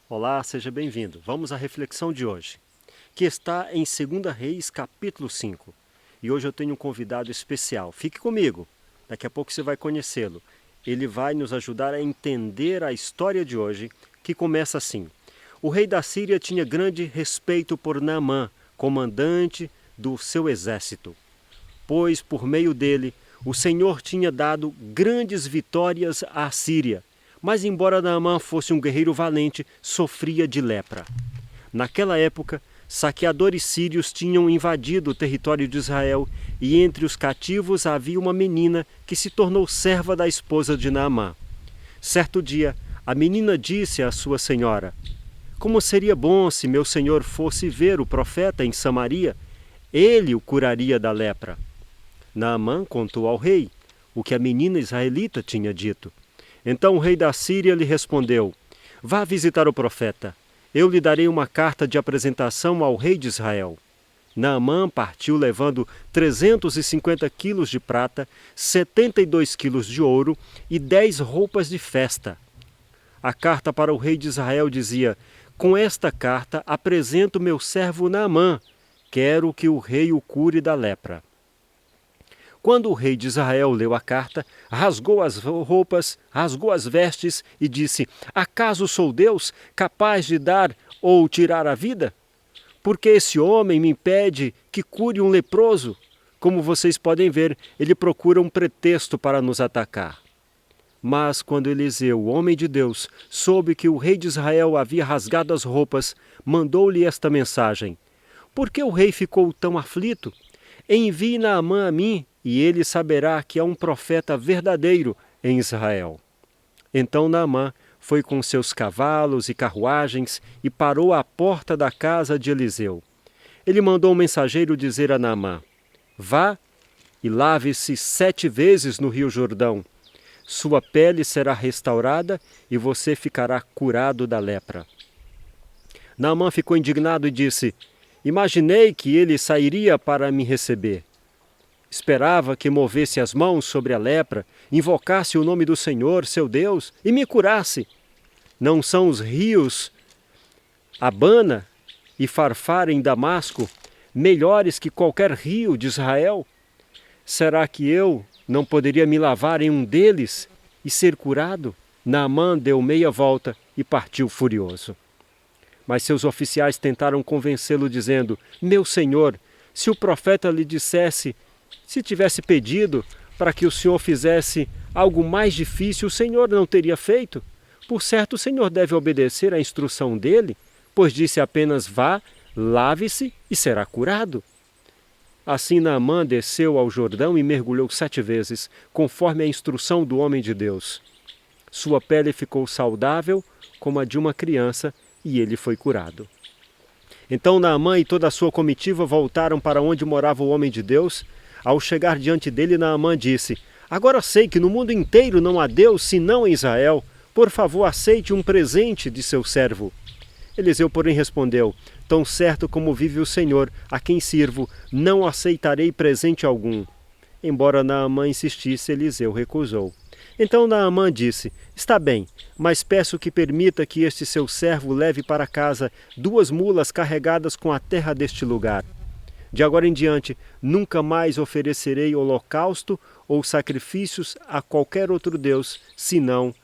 Olá, seja bem-vindo. Vamos à reflexão de hoje, que está em 2 Reis, capítulo 5. E hoje eu tenho um convidado especial. Fique comigo, daqui a pouco você vai conhecê-lo. Ele vai nos ajudar a entender a história de hoje, que começa assim. O rei da Síria tinha grande respeito por Naamã, comandante do seu exército, pois por meio dele o Senhor tinha dado grandes vitórias à Síria. Mas embora Naamã fosse um guerreiro valente, sofria de lepra. Naquela época, saqueadores sírios tinham invadido o território de Israel e entre os cativos havia uma menina que se tornou serva da esposa de Naamã. Certo dia, a menina disse à sua senhora: "Como seria bom se meu senhor fosse ver o profeta em Samaria? Ele o curaria da lepra." Naamã contou ao rei o que a menina israelita tinha dito. Então o rei da Síria lhe respondeu: "Vá visitar o profeta. Eu lhe darei uma carta de apresentação ao rei de Israel." Naamã partiu levando 350 quilos de prata, 72 quilos de ouro e 10 roupas de festa. A carta para o rei de Israel dizia: "Com esta carta apresento meu servo Naamã. Quero que o rei o cure da lepra." Quando o rei de Israel leu a carta, rasgou as roupas, rasgou as vestes e disse: "Acaso sou Deus, capaz de dar ou tirar a vida? Porque esse homem me impede que cure um leproso? Como vocês podem ver, ele procura um pretexto para nos atacar." Mas quando Eliseu, o homem de Deus, soube que o rei de Israel havia rasgado as roupas, mandou-lhe esta mensagem: "Por que o rei ficou tão aflito? Envie Naamã a mim, e ele saberá que há um profeta verdadeiro em Israel." Então Naamã foi com seus cavalos e carruagens e parou à porta da casa de Eliseu. Ele mandou um mensageiro dizer a Naamã: "Vá e lave-se 7 vezes no rio Jordão. Sua pele será restaurada e você ficará curado da lepra." Naamã ficou indignado e disse: "Imaginei que ele sairia para me receber. Esperava que movesse as mãos sobre a lepra, invocasse o nome do Senhor, seu Deus, e me curasse. Não são os rios Abana e Farfar em Damasco melhores que qualquer rio de Israel? Será que eu não poderia me lavar em um deles e ser curado?" Naamã deu meia volta e partiu furioso. Mas seus oficiais tentaram convencê-lo, dizendo: "Meu senhor, se o profeta lhe dissesse, se tivesse pedido para que o senhor fizesse algo mais difícil, o senhor não teria feito? Por certo, o senhor deve obedecer à instrução dele, pois disse apenas: vá, lave-se e será curado." Assim Naamã desceu ao Jordão e mergulhou 7 vezes, conforme a instrução do homem de Deus. Sua pele ficou saudável como a de uma criança e ele foi curado. Então Naamã e toda a sua comitiva voltaram para onde morava o homem de Deus. Ao chegar diante dele, Naamã disse: "Agora sei que no mundo inteiro não há Deus senão em Israel. Por favor, aceite um presente de seu servo." Eliseu, porém, respondeu: "Tão certo como vive o Senhor, a quem sirvo, não aceitarei presente algum." Embora Naamã insistisse, Eliseu recusou. Então Naamã disse: "Está bem, mas peço que permita que este seu servo leve para casa 2 mulas carregadas com a terra deste lugar. De agora em diante, nunca mais oferecerei holocausto ou sacrifícios a qualquer outro Deus, senão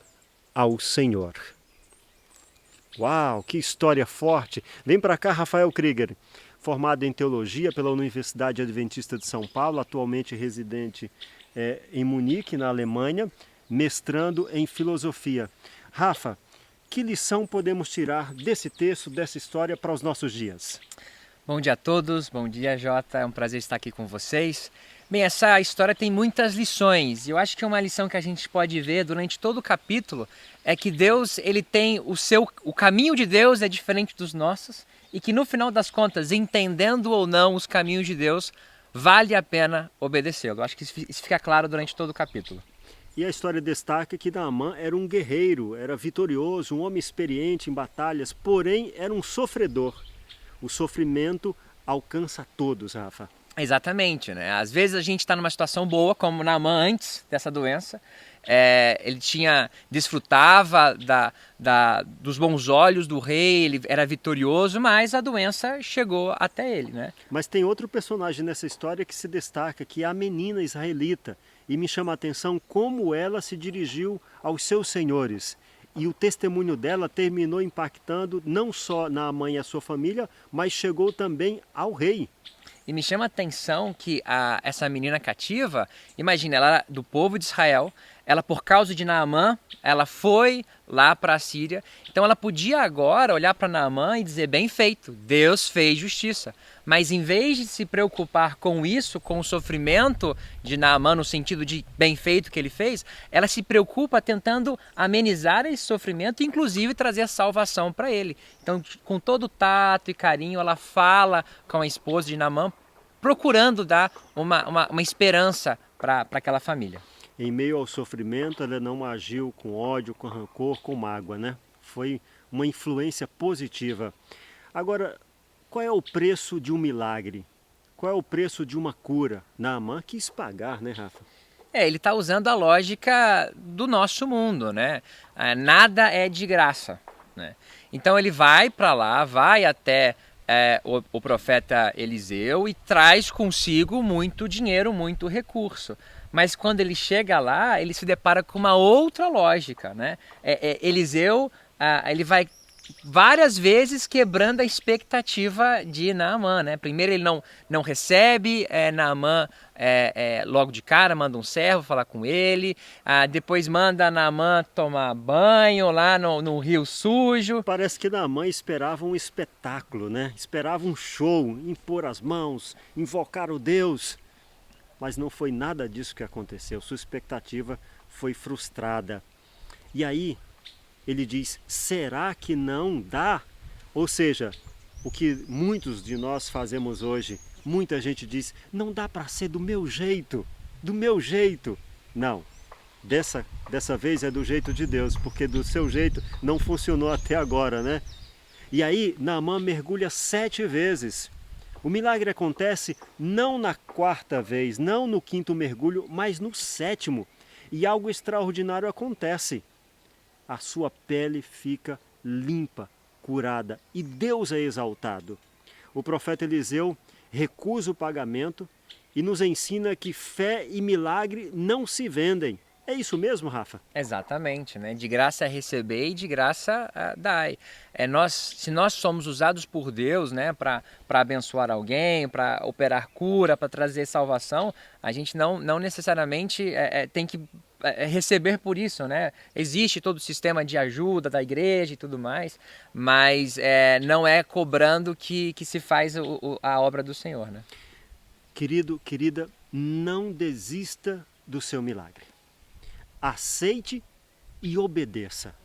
ao Senhor." Uau, que história forte! Vem para cá, Rafael Krieger, formado em teologia pela Universidade Adventista de São Paulo, atualmente residente em Munique, na Alemanha, mestrando em filosofia. Rafa, que lição podemos tirar desse texto, dessa história para os nossos dias? Bom dia a todos, bom dia Jota, é um prazer estar aqui com vocês. Bem, essa história tem muitas lições e eu acho que uma lição que a gente pode ver durante todo o capítulo é que Deus, ele tem o caminho de Deus é diferente dos nossos e que no final das contas, entendendo ou não os caminhos de Deus, vale a pena obedecê-lo. Eu acho que isso fica claro durante todo o capítulo. E a história destaca que Naamã era um guerreiro, era vitorioso, um homem experiente em batalhas, porém era um sofredor. O sofrimento alcança todos, Rafa. Exatamente, né? Às vezes a gente está numa situação boa, como Naamã antes dessa doença, ele desfrutava dos bons olhos do rei, ele era vitorioso, mas a doença chegou até ele, né? Mas tem outro personagem nessa história que se destaca, que é a menina israelita. E me chama a atenção como ela se dirigiu aos seus senhores. E o testemunho dela terminou impactando não só Naamã e a sua família, mas chegou também ao rei. E me chama a atenção que essa menina cativa, imagina, ela era do povo de Israel, ela por causa de Naamã, ela foi lá para a Síria, então ela podia agora olhar para Naamã e dizer, bem feito, Deus fez justiça. Mas em vez de se preocupar com isso, com o sofrimento de Naamã, no sentido de bem feito que ele fez, ela se preocupa tentando amenizar esse sofrimento e inclusive trazer salvação para ele. Então, com todo tato e carinho, ela fala com a esposa de Naamã, procurando dar uma esperança para aquela família. Em meio ao sofrimento, ela não agiu com ódio, com rancor, com mágoa, né? Foi uma influência positiva. Agora, qual é o preço de um milagre? Qual é o preço de uma cura? Naamã quis pagar, né, Rafa? Ele está usando a lógica do nosso mundo, né? Nada é de graça, né? Então ele vai para lá, vai até o profeta Eliseu e traz consigo muito dinheiro, muito recurso. Mas quando ele chega lá, ele se depara com uma outra lógica, né? Eliseu, ele vai várias vezes quebrando a expectativa de Naamã, né? Primeiro ele não recebe, Naamã logo de cara manda um servo falar com ele, depois manda Naamã tomar banho lá no rio sujo. Parece que Naamã esperava um espetáculo, né? Esperava um show, impor as mãos, invocar o Deus. Mas não foi nada disso que aconteceu, sua expectativa foi frustrada. E aí ele diz, será que não dá? Ou seja, o que muitos de nós fazemos hoje, muita gente diz, não dá para ser do meu jeito, do meu jeito. Não, dessa vez é do jeito de Deus, porque do seu jeito não funcionou até agora, né? E aí Naamã mergulha 7 vezes. O milagre acontece não na 4ª vez, não no 5º mergulho, mas no 7º. E algo extraordinário acontece. A sua pele fica limpa, curada, e Deus é exaltado. O profeta Eliseu recusa o pagamento e nos ensina que fé e milagre não se vendem. É isso mesmo, Rafa? Exatamente, né? De graça receber e de graça dai. Se nós somos usados por Deus, né, para abençoar alguém, para operar cura, para trazer salvação, a gente não necessariamente tem que receber por isso, né? Existe todo o sistema de ajuda da igreja e tudo mais, mas não é cobrando que se faz a obra do Senhor, né? Querido, querida, não desista do seu milagre. Aceite e obedeça.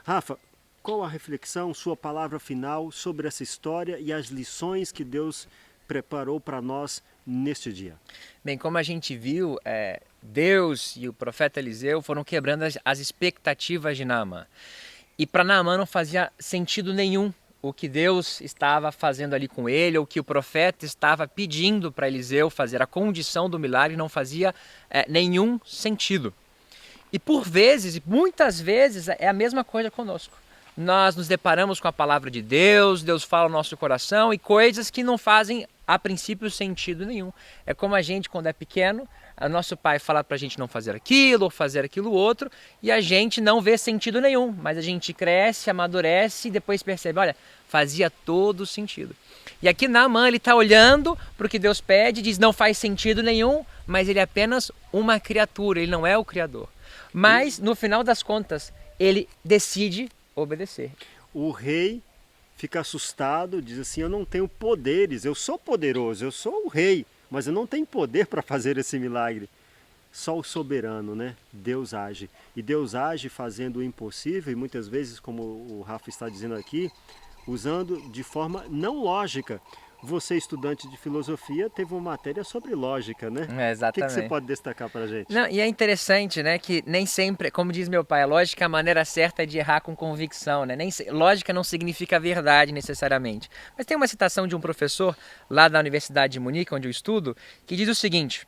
Rafa, qual a reflexão, sua palavra final sobre essa história e as lições que Deus preparou para nós neste dia? Bem, como a gente viu, Deus e o profeta Eliseu foram quebrando as expectativas de Naamã. E para Naamã não fazia sentido nenhum o que Deus estava fazendo ali com ele, ou o que o profeta estava pedindo para Eliseu fazer. A condição do milagre não fazia nenhum sentido. E por vezes, muitas vezes, é a mesma coisa conosco. Nós nos deparamos com a palavra de Deus, Deus fala no nosso coração e coisas que não fazem, a princípio, sentido nenhum. É como a gente, quando é pequeno, o nosso pai fala pra gente não fazer aquilo ou fazer aquilo outro e a gente não vê sentido nenhum, mas a gente cresce, amadurece e depois percebe, olha, fazia todo sentido. E aqui Naamã, ele está olhando para o que Deus pede, diz não faz sentido nenhum, mas ele é apenas uma criatura, ele não é o Criador. Mas, no final das contas, ele decide obedecer. O rei fica assustado, diz assim, eu não tenho poderes, eu sou poderoso, eu sou o rei, mas eu não tenho poder para fazer esse milagre. Só o soberano, né? Deus age. E Deus age fazendo o impossível, e muitas vezes, como o Rafa está dizendo aqui, usando de forma não lógica. Você, estudante de filosofia, teve uma matéria sobre lógica, né? Exatamente. O que você pode destacar para a gente? Não, e é interessante, né, que nem sempre, como diz meu pai, a lógica é a maneira certa de errar com convicção, né? Lógica não significa verdade necessariamente. Mas tem uma citação de um professor lá da Universidade de Munique, onde eu estudo, que diz o seguinte,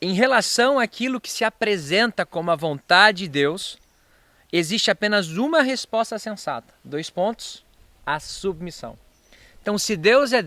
em relação àquilo que se apresenta como a vontade de Deus, existe apenas uma resposta sensata. 2 pontos: a submissão. Então, se Deus é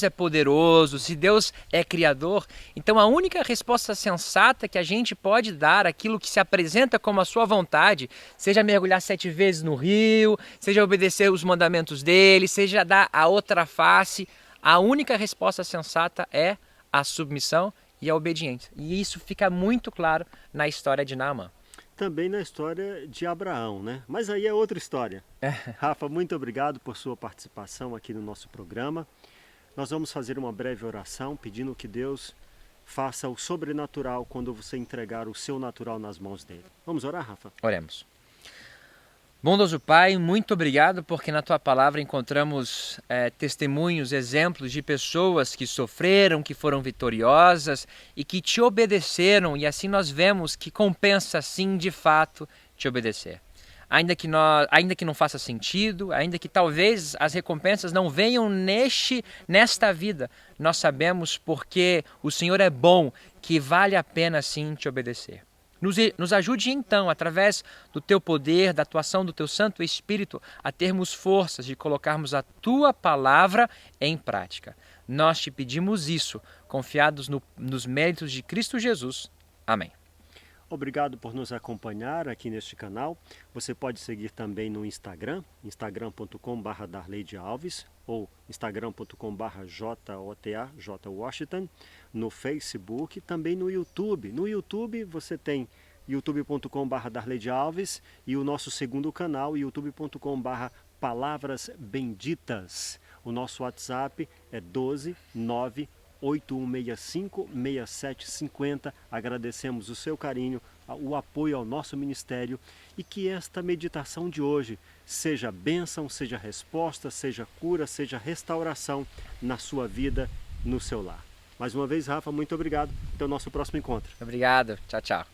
poderoso, se Deus é criador, então a única resposta sensata que a gente pode dar àquilo que se apresenta como a sua vontade, seja mergulhar 7 vezes no rio, seja obedecer os mandamentos dele, seja dar a outra face, a única resposta sensata é a submissão e a obediência. E isso fica muito claro na história de Naamã. Também na história de Abraão, né? Mas aí é outra história. Rafa, muito obrigado por sua participação aqui no nosso programa. Nós vamos fazer uma breve oração pedindo que Deus faça o sobrenatural quando você entregar o seu natural nas mãos dele. Vamos orar, Rafa? Oremos. Bondoso Pai, muito obrigado porque na Tua Palavra encontramos testemunhos, exemplos de pessoas que sofreram, que foram vitoriosas e que Te obedeceram, e assim nós vemos que compensa sim de fato Te obedecer. Ainda que não faça sentido, ainda que talvez as recompensas não venham nesta vida, nós sabemos porque o Senhor é bom, que vale a pena sim Te obedecer. Nos ajude então, através do Teu poder, da atuação do Teu Santo Espírito, a termos forças de colocarmos a Tua Palavra em prática. Nós Te pedimos isso, confiados nos méritos de Cristo Jesus. Amém. Obrigado por nos acompanhar aqui neste canal. Você pode seguir também no Instagram, instagram.com/darleydealves ou instagram.com/jota_washington, no Facebook, também no YouTube. No YouTube você tem youtube.com/darleydealves e o nosso segundo canal, youtube.com/palavras benditas. O nosso WhatsApp é 12981656750. Agradecemos o seu carinho, o apoio ao nosso ministério, e que esta meditação de hoje seja bênção, seja resposta, seja cura, seja restauração na sua vida, no seu lar. Mais uma vez, Rafa, muito obrigado. Até o nosso próximo encontro. Obrigado. Tchau, tchau.